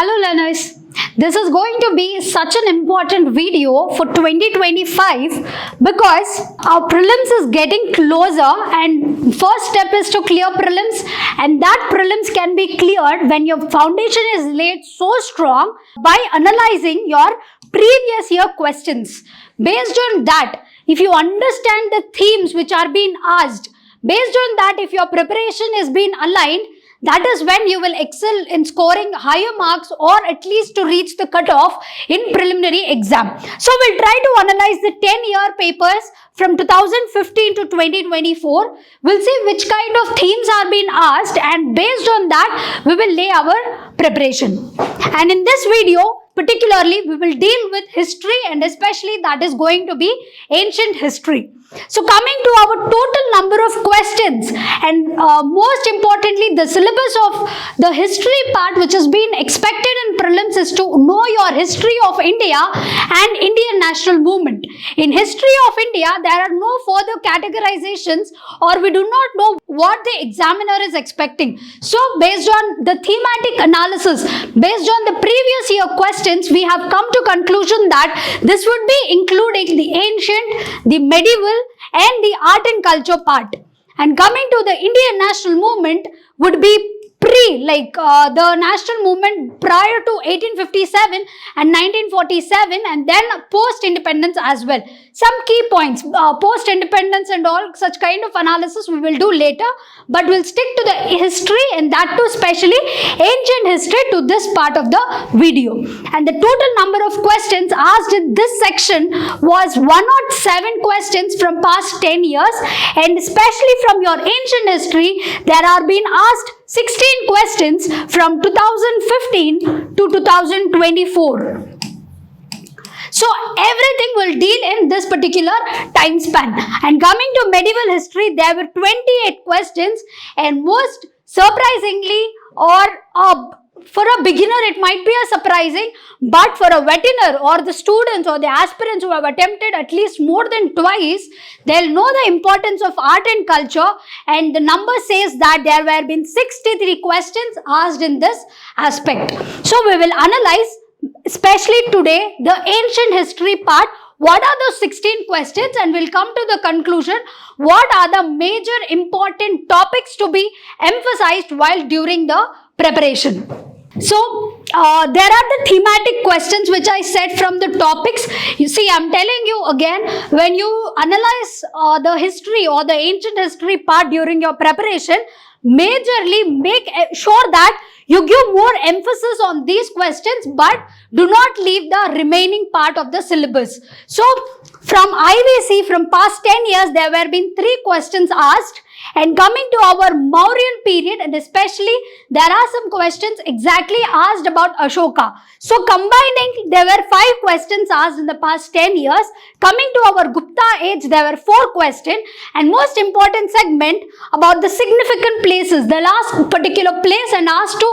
Hello learners, this is going to be such an important video for 2025 because our prelims is getting closer and first step is to clear prelims, and that prelims can be cleared when your foundation is laid so strong by analyzing your previous year questions. Based on that, if you understand the themes which are being asked, based on that, if your preparation is being aligned, that is when you will excel in scoring higher marks or at least to reach the cutoff in preliminary exam. So we'll try to analyze the 10-year papers from 2015 to 2024. We'll see which kind of themes are being asked, and based on that, we will lay our preparation. And in this video, particularly, we will deal with history, and especially that is going to be ancient history. So coming to our total number of questions, and most importantly the syllabus of the history part which has been expected in prelims is to know your history of India and Indian national movement. In history of India, there are no further categorizations, or we do not know what the examiner is expecting. So based on the thematic analysis, based on the previous year questions, we have come to conclusion that this would be including the ancient, the medieval and the art and culture part. And coming to the Indian national movement would be the national movement prior to 1857 and 1947, and then post-independence as well. Some key points, post-independence and all such kind of analysis we will do later, but we'll stick to the history, and that too especially ancient history, to this part of the video. And the total number of questions asked in this section was 107 questions from past 10 years, and especially from your ancient history, there are being asked 16 questions from 2015 to 2024. So everything will deal in this particular time span. And coming to medieval history, there were 28 questions, and most surprisingly, or for a beginner it might be a surprising, but for a veteran or the students or the aspirants who have attempted at least more than twice, they'll know the importance of art and culture, and the number says that there were been 63 questions asked in this aspect. So we will analyze, especially today, the ancient history part. What are those 16 questions, and we'll come to the conclusion what are the major important topics to be emphasized while during the preparation. So there are the thematic questions which I said from the topics. You see, I'm telling you again, when you analyze the history or the ancient history part during your preparation, majorly make sure that you give more emphasis on these questions, but do not leave the remaining part of the syllabus. So from IVC, from past 10 years, there were been 3 questions asked. And coming to our Mauryan period, and especially there are some questions exactly asked about Ashoka. So combining, there were 5 questions asked in the past 10 years. Coming to our Gupta age, there were 4 questions, and most important segment about the significant places. They'll ask particular place and ask to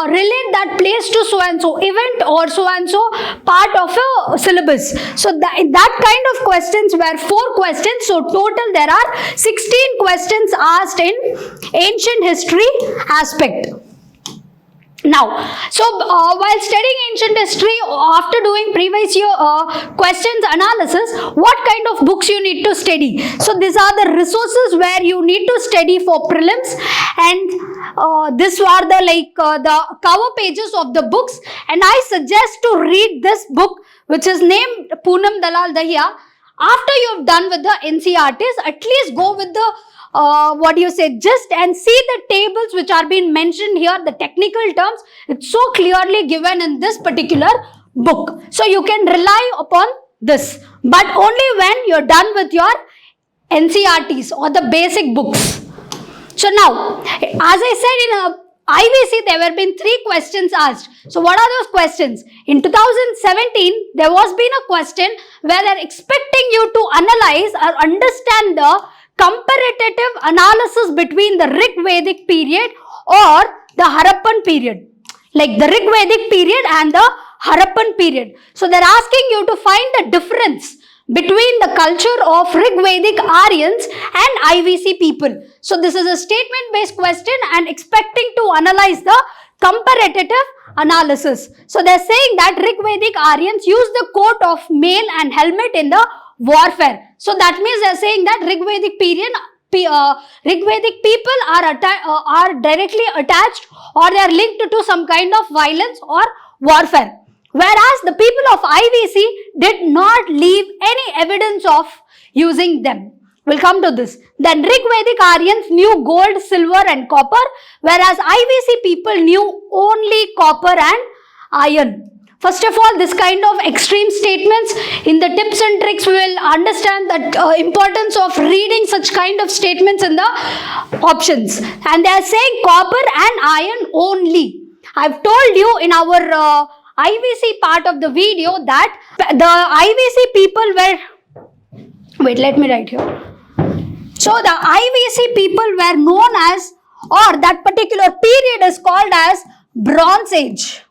relate that place to so and so event or so and so part of a syllabus. So that kind of questions were 4 questions. So total there are 16 questions asked in ancient history aspect. Now, so while studying ancient history, after doing previous year questions analysis, what kind of books you need to study? So these are the resources where you need to study for prelims, and this are the cover pages of the books, and I suggest to read this book which is named Poonam Dalal Dahiya. After you've done with the NCERTs, at least go with the gist and see the tables which are being mentioned here, the technical terms. It's so clearly given in this particular book. So you can rely upon this, but only when you're done with your NCERTs or the basic books. So now, as I said, in IVC, there were been 3 questions asked. So what are those questions? In 2017, there was been a question where they're expecting you to analyze or understand the comparative analysis between the Rig Vedic period or the Harappan period. Like the Rig Vedic period and the Harappan period. So they're asking you to find the difference between the culture of Rigvedic Aryans and IVC people. So this is a statement based question and expecting to analyze the comparative analysis. So they're saying that Rigvedic Aryans used the coat of mail and helmet in the warfare. So that means they're saying that Rigvedic people are directly attached or they are linked to some kind of violence or warfare. Whereas the people of IVC did not leave any evidence of using them. We'll come to this. Then Rigvedic Aryans knew gold, silver and copper, whereas IVC people knew only copper and iron. First of all, this kind of extreme statements, in the tips and tricks we will understand the importance of reading such kind of statements in the options. And they are saying copper and iron only. I've told you in our IVC part of the video that the IVC people were, wait, let me write here. So the IVC people were known as, or that particular period is called as Bronze Age.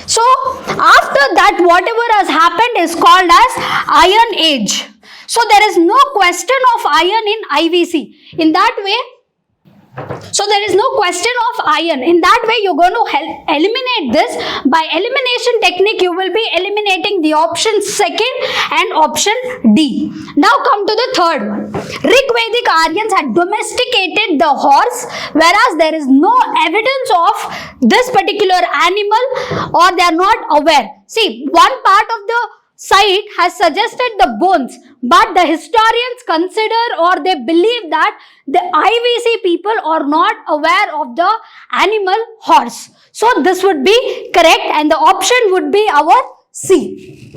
So after that, whatever has happened is called as Iron Age. So there is no question of iron in IVC. In that way, so there is no question of iron. In that way, you're going to eliminate this. By elimination technique, you will be eliminating the option second and option D. Now come to the third one. Rigvedic Aryans had domesticated the horse, whereas there is no evidence of this particular animal or they are not aware. See, one part of the site has suggested the bones, but the historians consider or they believe that the IVC people are not aware of the animal horse. So this would be correct and the option would be our C.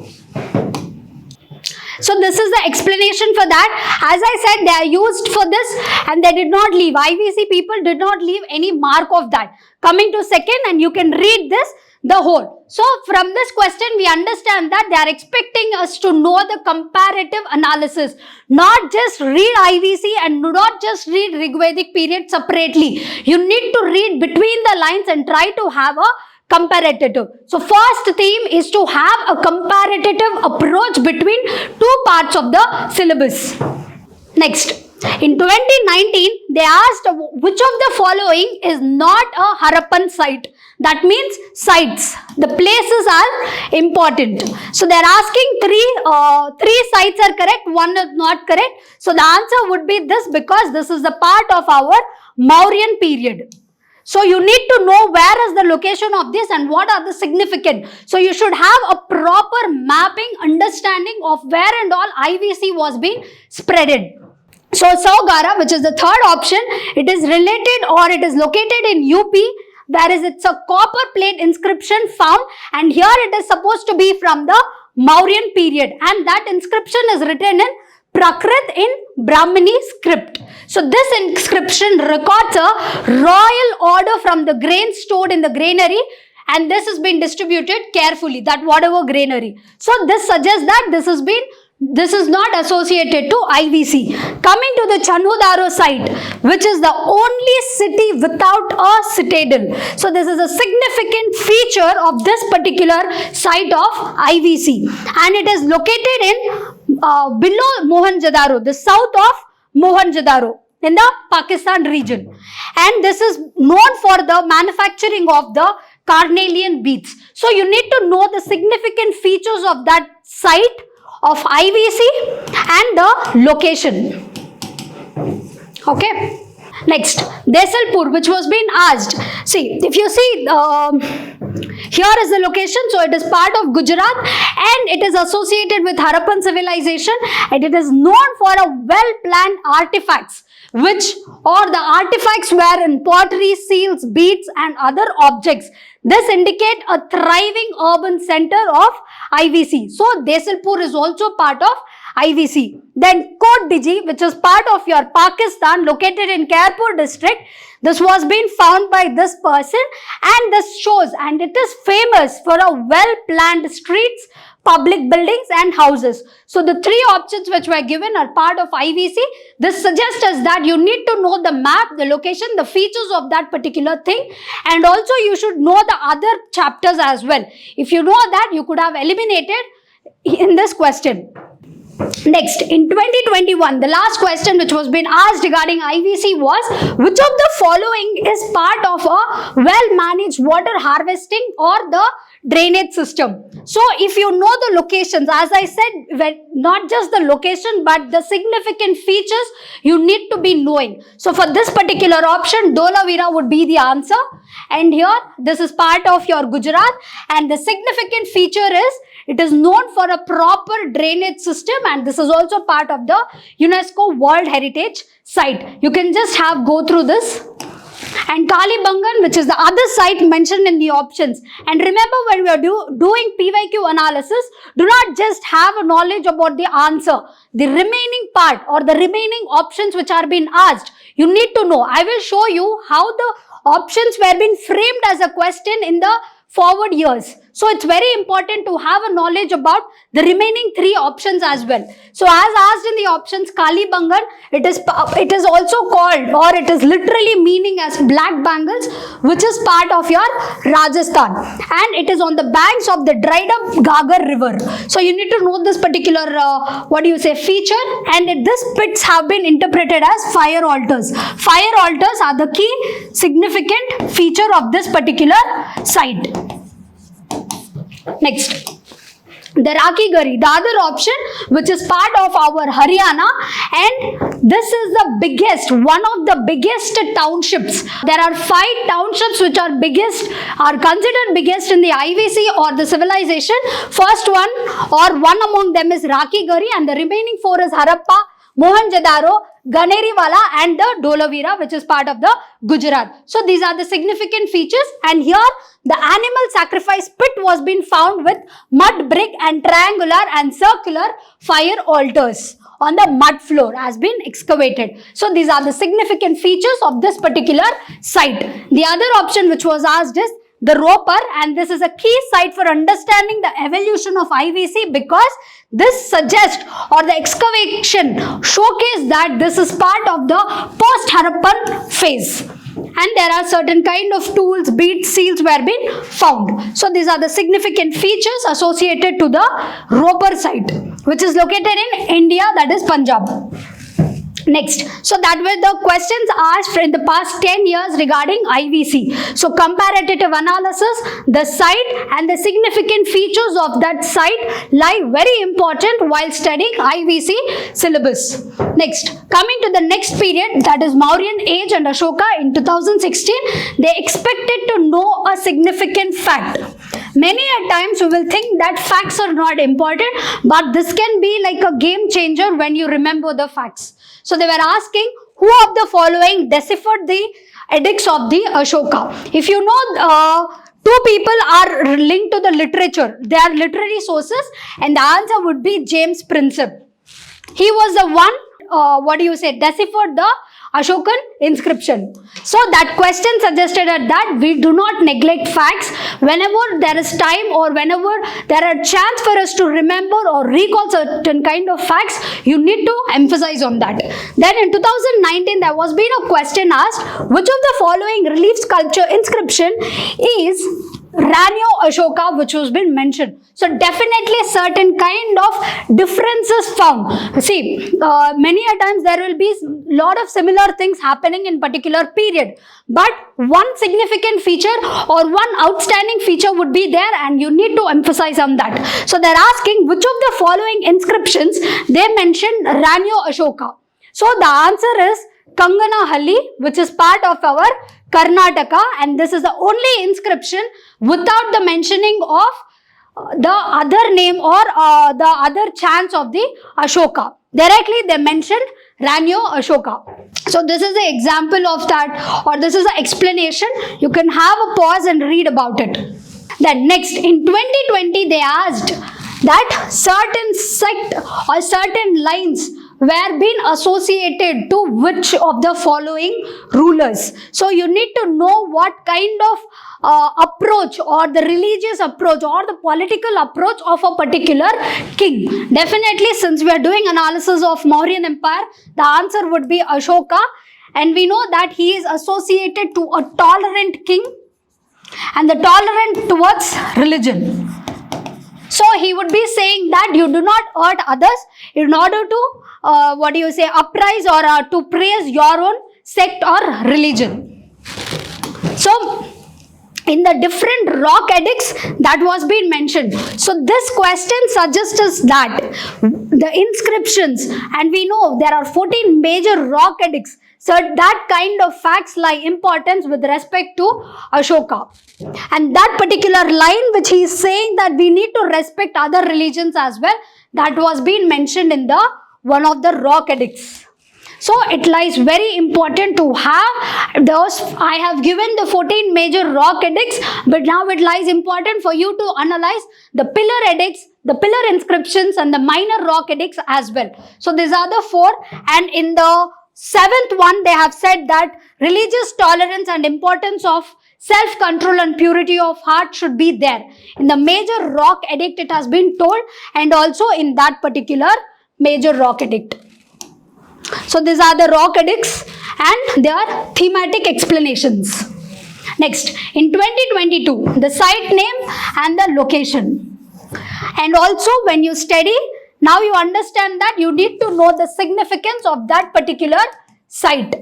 So this is the explanation for that. As I said, they are used for this and they did not leave. IVC people did not leave any mark of that. Coming to second, and you can read this, the whole. So from this question, we understand that they are expecting us to know the comparative analysis. Not just read IVC and not just read Rigvedic period separately. You need to read between the lines and try to have a comparative. So first theme is to have a comparative approach between two parts of the syllabus. Next. In 2019, they asked which of the following is not a Harappan site. That means sites. The places are important. So they are asking three sites are correct, one is not correct. So the answer would be this because this is the part of our Mauryan period. So you need to know where is the location of this and what are the significant. So you should have a proper mapping understanding of where and all IVC was being spreaded. So Saugara, which is the third option, it is related or it is located in UP. It's a copper plate inscription found and here it is supposed to be from the Mauryan period and that inscription is written in Prakrit in Brahmini script. So this inscription records a royal order from the grain stored in the granary and this has been distributed carefully, that whatever granary. So this suggests that this is not associated to IVC. Coming to the Chanhudaro site, which is the only city without a citadel. So this is a significant feature of this particular site of IVC. And it is located in below Mohenjo-daro, the south of Mohenjo-daro in the Pakistan region. And this is known for the manufacturing of the carnelian beads. So you need to know the significant features of that site of IVC and the location. Okay. Next, Desalpur, which was being asked. See, if you see, here is the location. So it is part of Gujarat and it is associated with Harappan civilization and it is known for a well-planned artifacts, which or the artifacts were in pottery, seals, beads and other objects. This indicate a thriving urban center of IVC. So Desalpur is also part of IVC. Then Kot Diji, which is part of your Pakistan, located in Khairpur district. This was being found by this person and this shows and it is famous for a well-planned streets, public buildings and houses. So the three options which were given are part of IVC. This suggests us that you need to know the map, the location, the features of that particular thing and also you should know the other chapters as well. If you know that, you could have eliminated in this question. Next, in 2021, the last question which was been asked regarding IVC was, which of the following is part of a well-managed water harvesting or the drainage system? So, if you know the locations, as I said, not just the location but the significant features you need to be knowing. So, for this particular option, Dholavira would be the answer. And here, this is part of your Gujarat, and the significant feature is it is known for a proper drainage system, and this is also part of the UNESCO World Heritage Site. You can just go through this. And Kalibangan, which is the other site mentioned in the options. And remember, when we are doing PYQ analysis, do not just have a knowledge about the answer. The remaining part or the remaining options which are being asked, you need to know. I will show you how the options were being framed as a question in the forward years. So it's very important to have a knowledge about the remaining three options as well. So as asked in the options, Kalibangan, it is also called, or it is literally meaning as black bangles, which is part of your Rajasthan, and it is on the banks of the dried up Gagar river. So you need to know this particular feature, and these pits have been interpreted as fire altars. Fire altars are the key significant feature of this particular site. Next, the Rakhi Gari, the other option, which is part of our Haryana, and this is the biggest, one of the biggest townships. There are 5 townships which are considered biggest in the IVC or the civilization. First one among them is Rakhi Gari, and the remaining 4 is Harappa, Mohenjo-daro, Ganeriwala, and the Dholavira, which is part of the Gujarat. So these are the significant features, and here the animal sacrifice pit was being found with mud brick and triangular and circular fire altars on the mud floor has been excavated. So these are the significant features of this particular site. The other option which was asked is the Ropar, and this is a key site for understanding the evolution of IVC, because this suggests, or the excavation showcase, that this is part of the post-Harappan phase. And there are certain kind of tools, beads, seals were being found. So these are the significant features associated to the Ropar site, which is located in India, that is Punjab. Next, so that were the questions asked in the past 10 years regarding IVC. So comparative analysis, the site and the significant features of that site lie very important while studying IVC syllabus. Next, coming to the next period, that is Mauryan age and Ashoka in 2016, they expected to know a significant fact. Many a times we will think that facts are not important, but this can be like a game changer when you remember the facts. So they were asking, who of the following deciphered the edicts of the Ashoka? If you know, 2 people are linked to the literature, they are literary sources, and the answer would be James Prinsep. He was the one, deciphered the Ashokan inscription. So that question suggested that we do not neglect facts. Whenever there is time or whenever there are chance for us to remember or recall certain kind of facts, you need to emphasize on that. Then in 2019, there was been a question asked, which of the following relief sculpture inscription is Ranyo Ashoka, which has been mentioned. So definitely certain kind of differences found. See, many a times there will be lot of similar things happening in particular period, but one significant feature or one outstanding feature would be there, and you need to emphasize on that. So they're asking, which of the following inscriptions they mentioned Ranyo Ashoka. So the answer is Kanganahalli, which is part of our Karnataka, and this is the only inscription without the mentioning of the other name or the other chants of the Ashoka. Directly they mentioned Ranyo Ashoka. So this is the example of that, or this is the explanation. You can have a pause and read about it. Then next, in 2020 they asked that certain sect or certain lines were being associated to which of the following rulers. So you need to know what kind of approach or the religious approach or the political approach of a particular king. Definitely, since we are doing analysis of Mauryan Empire, the answer would be Ashoka, and we know that he is associated to a tolerant king and the tolerant towards religion. So he would be saying that you do not hurt others in order to uprise or to praise your own sect or religion. So in the different rock edicts that was being mentioned. So this question suggests us that the inscriptions, and we know there are 14 major rock edicts, so that kind of facts lie importance with respect to Ashoka. And that particular line which he is saying that we need to respect other religions as well, that was being mentioned in the one of the rock edicts. So it lies very important to have those. I have given the 14 major rock edicts, but now it lies important for you to analyze the pillar edicts, the pillar inscriptions, and the minor rock edicts as well. So these are the 4, and in the 7th one they have said that religious tolerance and importance of self-control and purity of heart should be there. In the major rock edict it has been told, and also in that particular major rock edict. So these are the rock edicts and their thematic explanations. Next, in 2022, the site name and the location. And also when you study, now you understand that you need to know the significance of that particular site.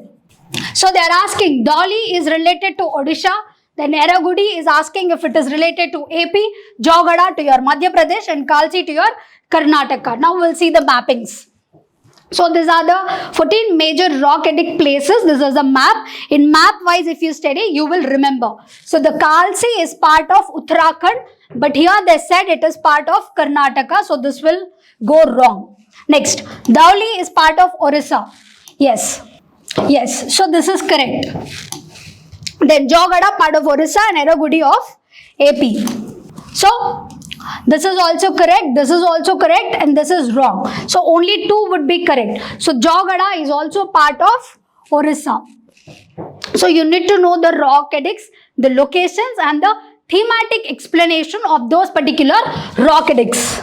So they are asking Dholi is related to Odisha, then Eragudi is asking if it is related to AP, Jogada to your Madhya Pradesh, and Kalsi to your Karnataka. Now we'll see the mappings. So these are the 14 major rock edict places. This is a map. In map wise, if you study, you will remember. So the Kalsi is part of Uttarakhand, but here they said it is part of Karnataka. So this will go wrong. Next, Dholi is part of Orissa. Yes. Yes. So this is correct. Then Jogada part of Orissa and Eragudi of AP. So this is also correct, this is also correct, and this is wrong. So only 2 would be correct. So Jogada is also part of Orissa. So you need to know the rock edicts, the locations, and the thematic explanation of those particular rock edicts.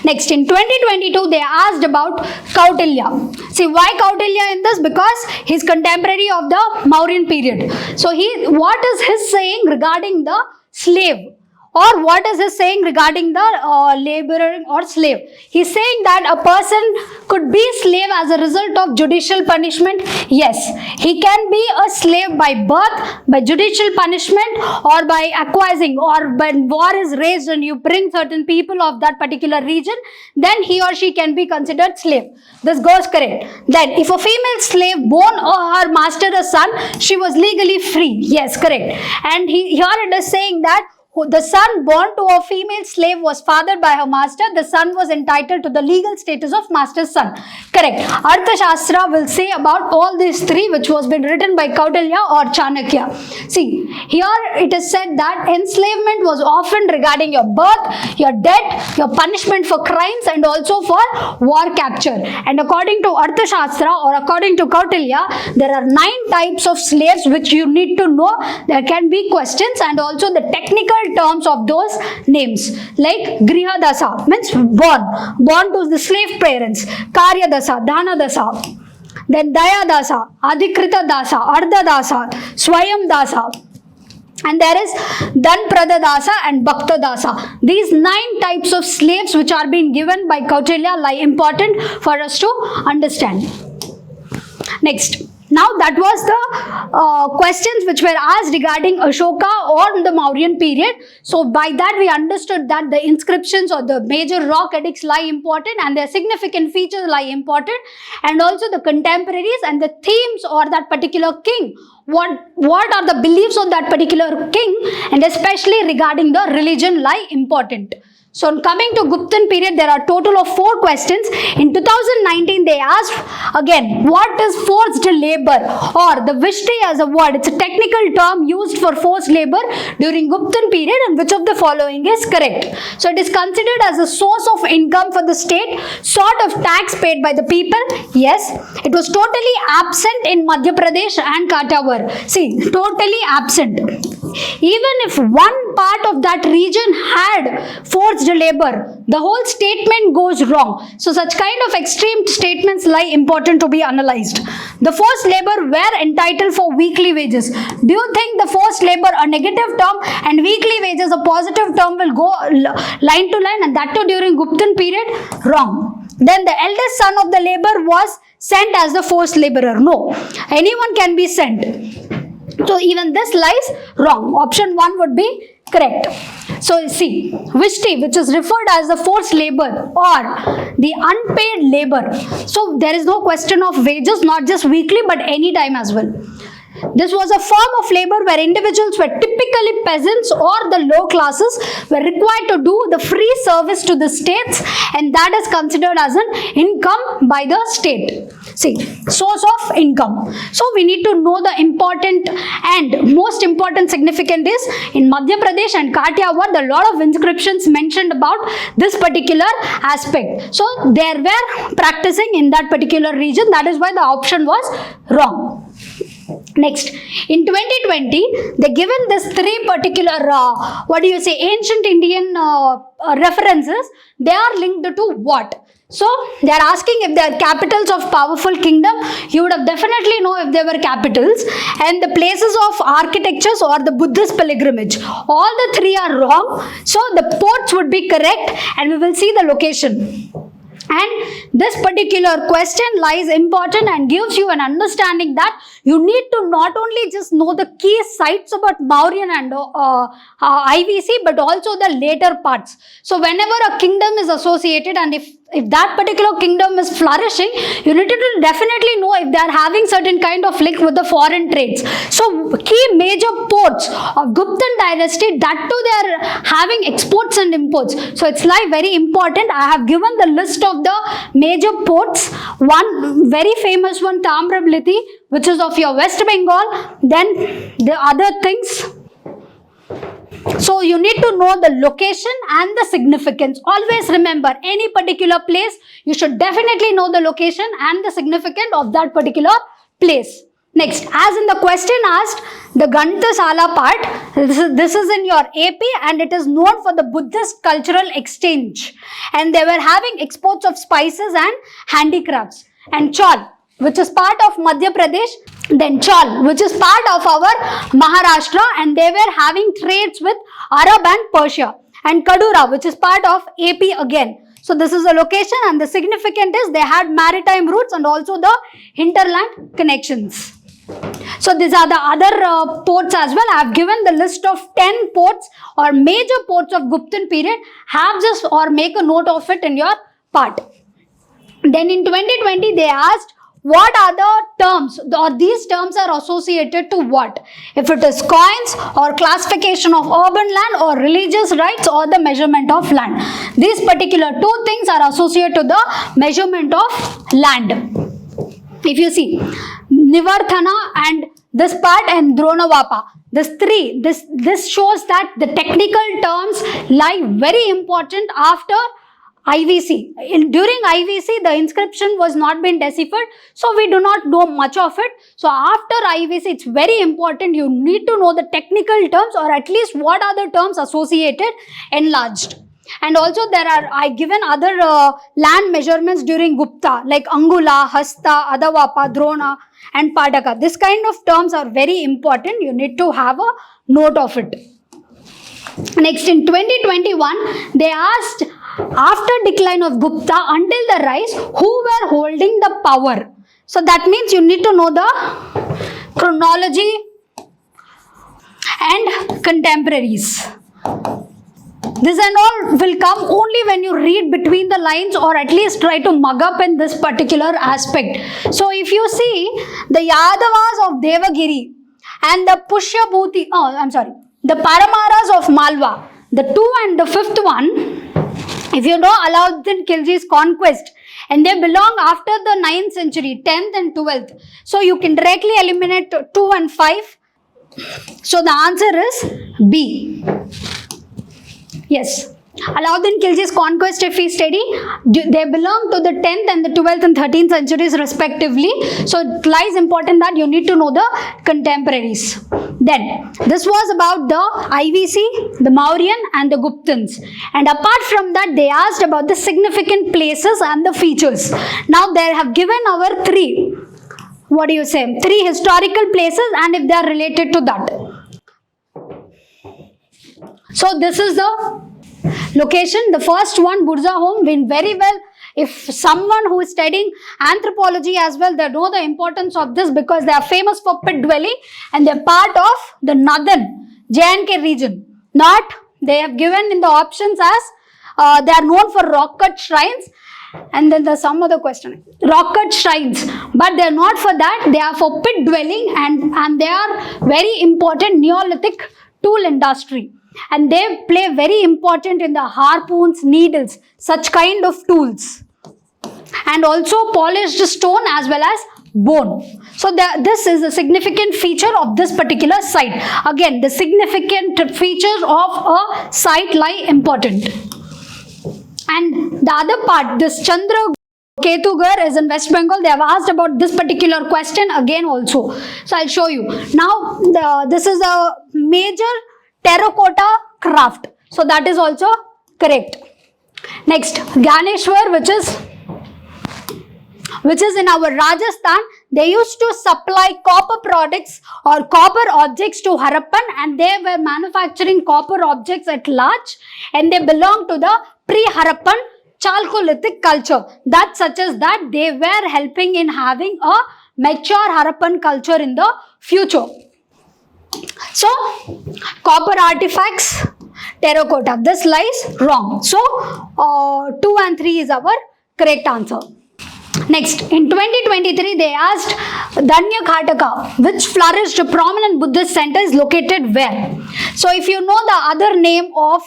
Next, in 2022, they asked about Kautilya. See, why Kautilya in this? Because he's contemporary of the Mauryan period. So what is his saying regarding the slave? Or what is he saying regarding the laborer or slave? He's saying that a person could be slave as a result of judicial punishment. Yes, he can be a slave by birth, by judicial punishment, or by acquiescing, or when war is raised and you bring certain people of that particular region, then he or she can be considered slave. This goes correct. Then if a female slave born her master a son, she was legally free. Yes, correct. And here it is saying that the son born to a female slave was fathered by her master. The son was entitled to the legal status of master's son. Correct. Arthashastra will say about all these 3 which was been written by Kautilya or Chanakya. See, here it is said that enslavement was often regarding your birth, your debt, your punishment for crimes, and also for war capture. And according to Arthashastra or according to Kautilya, there are 9 types of slaves which you need to know. There can be questions, and also the technical terms of those names, like Griha Dasa means born to the slave parents, Karya Dasa, Dana Dasa, then Daya Dasa, Adhikrita Dasa, Ardha Dasa, Swayam Dasa, and there is Dhanprada Dasa and Bhakta Dasa. These 9 types of slaves which are being given by Kautilya lie important for us to understand. Next. Now that was the questions which were asked regarding Ashoka or the Mauryan period. So by that we understood that the inscriptions or the major rock edicts lie important, and their significant features lie important, and also the contemporaries and the themes or that particular king. What are the beliefs of that particular king, and especially regarding the religion lie important. So coming to Guptan period, there are total of 4 questions. In 2019, they asked again, what is forced labor, or the Vishti as a word? It's a technical term used for forced labor during Guptan period, and which of the following is correct? So it is considered as a source of income for the state, sort of tax paid by the people. Yes, it was totally absent in Madhya Pradesh and Katawar. See, totally absent. Even if one part of that region had forced forced labor, the whole statement goes wrong. So such kind of extreme statements lie important to be analyzed. The forced labor were entitled for weekly wages. Do you think the forced labor a negative term and weekly wages a positive term will go line to line, and that too during Guptan period? Wrong. Then the eldest son of the labor was sent as the forced laborer. No, anyone can be sent. So even this lies wrong. Option 1 would be correct. So see, Vishti, which is referred as the forced labor or the unpaid labor. So there is no question of wages, not just weekly but any time as well. This was a form of labor where individuals were typically peasants or the low classes were required to do the free service to the states, and that is considered as an income by the state. See, source of income. So we need to know the important and most important significant is in Madhya Pradesh and Kathiawar, there are a lot of inscriptions mentioned about this particular aspect. So they were practicing in that particular region. That is why the option was wrong. Next, in 2020, they given this 3 particular, ancient Indian references. They are linked to what? So, they are asking if they are capitals of powerful kingdom. You would have definitely know if they were capitals. And the places of architectures or the Buddhist pilgrimage. All the 3 are wrong. So, the ports would be correct and we will see the location. And this particular question lies important and gives you an understanding that you need to not only just know the key sites about Mauryan and IVC, but also the later parts. So whenever a kingdom is associated, and if that particular kingdom is flourishing, you need to definitely know if they are having certain kind of link with the foreign trades. So key major ports of Guptan dynasty, that too they are having exports and imports. So it's like very important. I have given the list of the major ports. One very famous one, Tamraballi, which is of your West Bengal. Then the other things. So you need to know the location and the significance. Always remember, any particular place, you should definitely know the location and the significance of that particular place. Next, as in the question asked, the Granthasala part, this is in your AP and it is known for the Buddhist cultural exchange. And they were having exports of spices and handicrafts. And Chaul, which is part of Madhya Pradesh, then Chaul, which is part of our Maharashtra, and they were having trades with Arab and Persia. And Kadura, which is part of AP again. So this is a location, and the significance is they had maritime routes and also the hinterland connections. So these are the other ports as well. I have given the list of 10 ports or major ports of Guptan period. Have just or make a note of it in your part. Then in 2020 they asked, what are the terms, or these terms are associated to what? If it is coins or classification of urban land or religious rites or the measurement of land. These particular 2 things are associated to the measurement of land. If you see, Nivarthana and this part and Dronavapa, this 3, this shows that the technical terms lie very important after IVC. During IVC, the inscription was not been deciphered, so we do not know much of it. So after IVC, it's very important. You need to know the technical terms, or at least what are the terms associated enlarged. And also there are, I given other land measurements during Gupta, like Angula, Hasta, Adavapa, Drona and Padaka. This kind of terms are very important. You need to have a note of it. Next, in 2021, they asked, after decline of Gupta until the rise, who were holding the power? So that means you need to know the chronology and contemporaries. This and all will come only when you read between the lines, or at least try to mug up in this particular aspect. So if you see the Yadavas of Devagiri and the Pushyabhuti, the Paramaras of Malwa, the 2 and the 5th one, if you know Alauddin Khilji's conquest, and they belong after the 9th century, 10th and 12th. So you can directly eliminate 2 and 5. So the answer is B. Yes. Alauddin Khilji's conquest, if we study, they belong to the 10th and the 12th and 13th centuries respectively. So it lies important that you need to know the contemporaries. Then, this was about the IVC, the Mauryan and the Guptans. And apart from that, they asked about the significant places and the features. Now, they have given our three historical places and if they are related to that. So, this is the location. The first one, Burza home, been very well. If someone who is studying anthropology as well, they know the importance of this because they are famous for pit dwelling and they are part of the northern J&K region. Not, they have given in the options as they are known for rock cut shrines, and then there's some other question. Rock cut shrines, but they are not for that, they are for pit dwelling and they are very important Neolithic tool industry. And they play very important in the harpoons, needles, such kind of tools. And also polished stone as well as bone. So this is a significant feature of this particular site. Again, the significant features of a site lie important. And the other part, this Chandra Ketugarh is in West Bengal. They have asked about this particular question again also. So I'll show you. Now, this is a major terracotta craft. So that is also correct. Next, Gyaneshwar, which is in our Rajasthan. They used to supply copper products or copper objects to Harappan, and they were manufacturing copper objects at large, and they belong to the pre-Harappan Chalcolithic culture. That such as that they were helping in having a mature Harappan culture in the future. So, copper artifacts, terracotta. This lies wrong. So, 2 and 3 is our correct answer. Next, in 2023, they asked Danya Khataka, which flourished a prominent Buddhist center, is located where? So, if you know the other name of,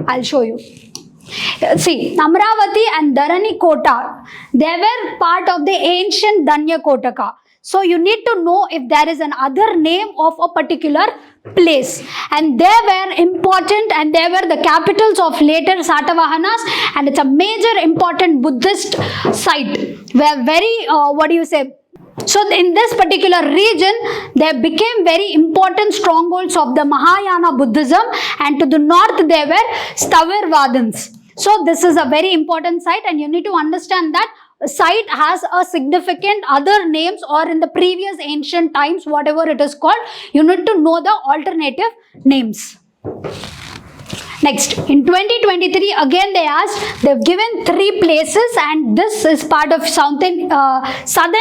I'll show you. See, Amravati and Dharani Kota, they were part of the ancient Danya Kotaka. So, you need to know if there is another name of a particular place. And they were important and they were the capitals of later Satavahanas, and it's a major important Buddhist site. Where very, so in this particular region, they became very important strongholds of the Mahayana Buddhism, and to the north they were Sthavirvadins. So this is a very important site, and you need to understand that site has a significant other names, or in the previous ancient times, whatever it is called, you need to know the alternative names. Next, in 2023, again they asked, they've given 3 places, and this is part of Southern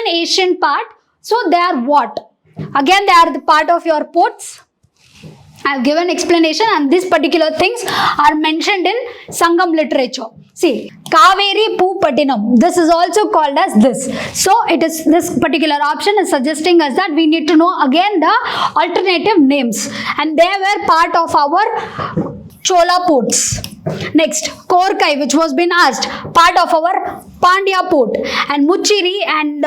Asian part. So they are what? Again, they are the part of your ports. I have given explanation, and these particular things are mentioned in Sangam literature. See, Kaveri Poopatinam, this is also called as this. So, it is this particular option is suggesting us that we need to know again the alternative names, and they were part of our Chola ports. Next, Korkai, which was been asked, part of our Pandya port, and Muchiri and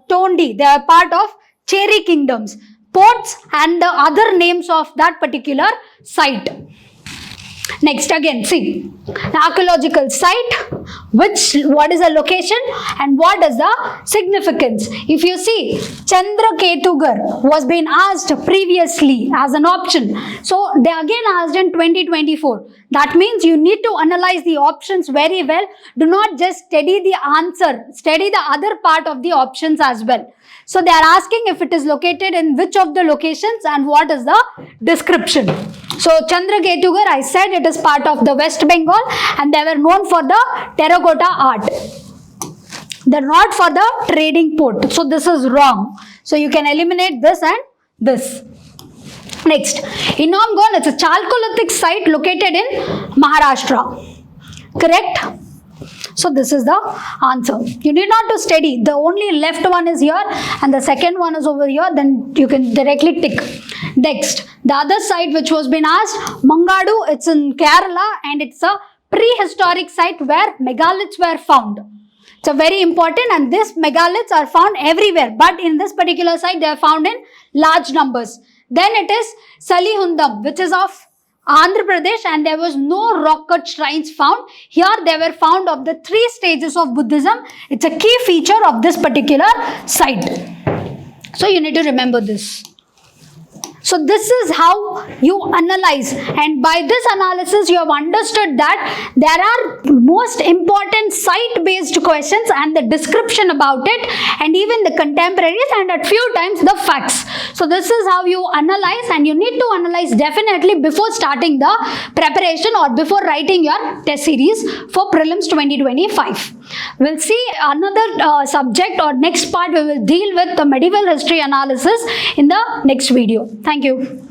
Tondi, they are part of Cheri kingdoms. Ports and the other names of that particular site. Next, again, see, the archaeological site, what is the location and what is the significance. If you see, Chandra Ketugarh was being asked previously as an option. So, they again asked in 2024. That means you need to analyze the options very well. Do not just study the answer, study the other part of the options as well. So, they are asking if it is located in which of the locations and what is the description. So, Chandra Ketugarh, I said it is part of the West Bengal, and they were known for the terracotta art. They are not for the trading port. So, this is wrong. So, you can eliminate this and this. Next, Inamgol, it's a Chalcolithic site located in Maharashtra. Correct? So, this is the answer. You need not to study. The only left one is here and the second one is over here. Then you can directly tick. Next, the other site which was been asked, Mangadu, it's in Kerala, and it's a prehistoric site where megaliths were found. It's a very important, and these megaliths are found everywhere. But in this particular site, they are found in large numbers. Then it is Salihundam, which is of Andhra Pradesh, and there was no rock cut shrines found. Here they were found of the 3 stages of Buddhism. It's a key feature of this particular site. So you need to remember this. So this is how you analyze, and by this analysis you have understood that there are most important site-based questions and the description about it, and even the contemporaries, and at few times the facts. So this is how you analyze, and you need to analyze definitely before starting the preparation or before writing your test series for prelims 2025. We'll see another subject, or next part we will deal with the medieval history analysis in the next video. Thank you.